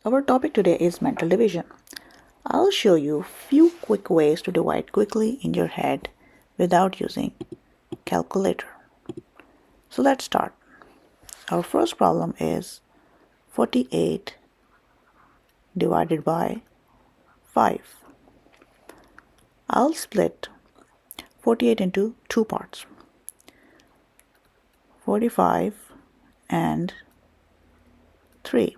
Our topic today is mental division. I'll show you few quick ways to divide quickly in your head without using calculator. So let's start. Our first problem is 48 divided by 5. I'll split 48 into two parts, 45 and 3.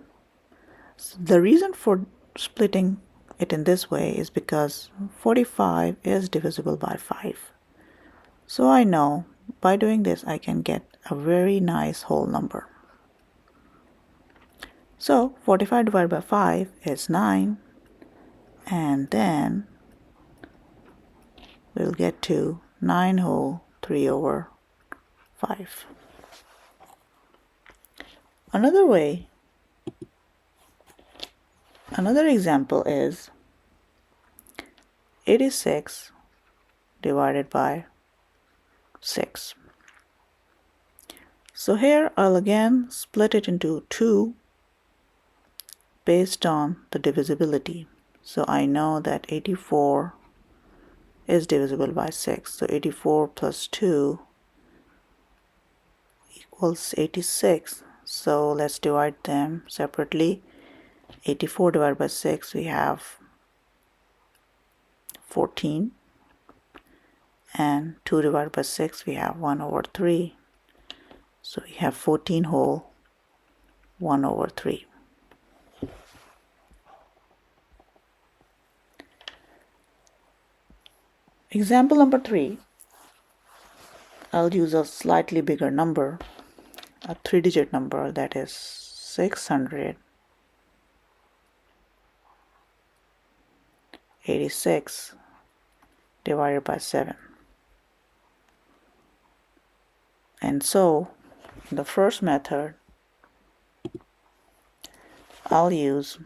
So the reason for splitting it in this way is because 45 is divisible by 5. So I know by doing this I can get a very nice whole number. So 45 divided by 5 is 9, and then we'll get to 9 whole 3 over 5. Another example is 86 divided by 6. So here I'll again split it into 2 based on the divisibility. So I know that 84 is divisible by 6. So 84 plus 2 equals 86. So let's divide them separately. 84 divided by 6, we have 14. And 2 divided by 6, we have 1 over 3. So we have 14 whole 1 over 3. Example number 3, I'll use a slightly bigger number, a 3-digit number, that is 686 divided by 7. And so in the first method, I'll use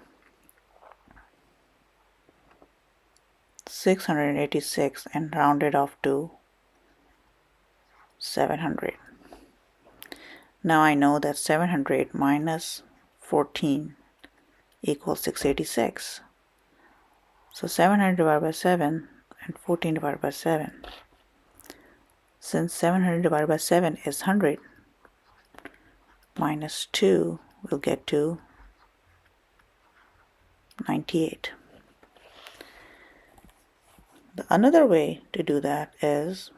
686 and round it off to 700. Now I know that 700 minus 14 equals 686. So 700 divided by 7 and 14 divided by 7. Since 700 divided by 7 is 100, minus 2 will get to 98. Another way to do that is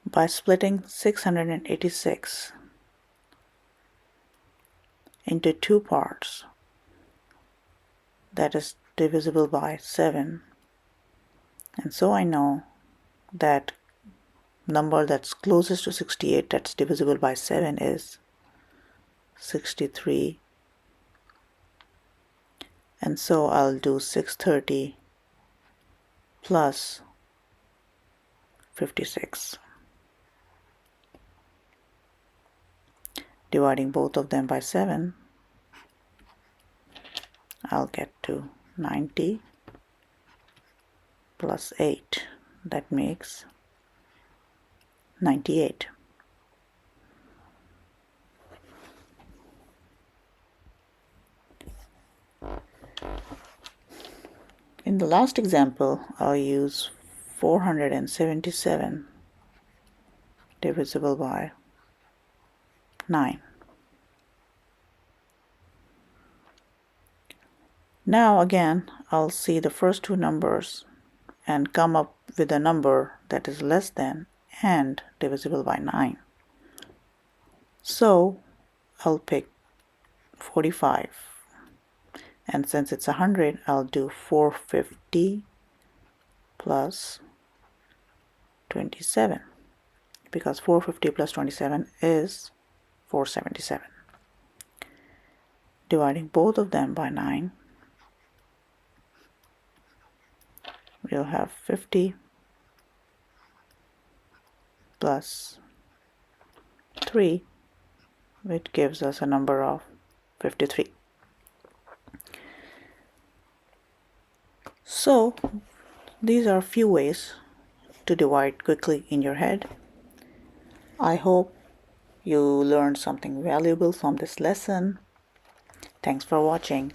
by splitting 686 into two parts, that is divisible by 7. And so I know that number that's closest to 68 that's divisible by 7 is 63. And so I'll do 630 plus 56. Dividing both of them by 7, I'll get to 90 plus 8. That makes 98. In the last example, I'll use 477 divisible by 9. Now again, I'll see the first two numbers and come up with a number that is less than and divisible by 9. So I'll pick 45. And since it's 100, I'll do 450 plus 27, because 450 plus 27 is 477. Dividing both of them by 9, we'll have 50 plus 3, which gives us a number of 53. So these are a few ways to divide quickly in your head. I hope you learned something valuable from this lesson. Thanks for watching.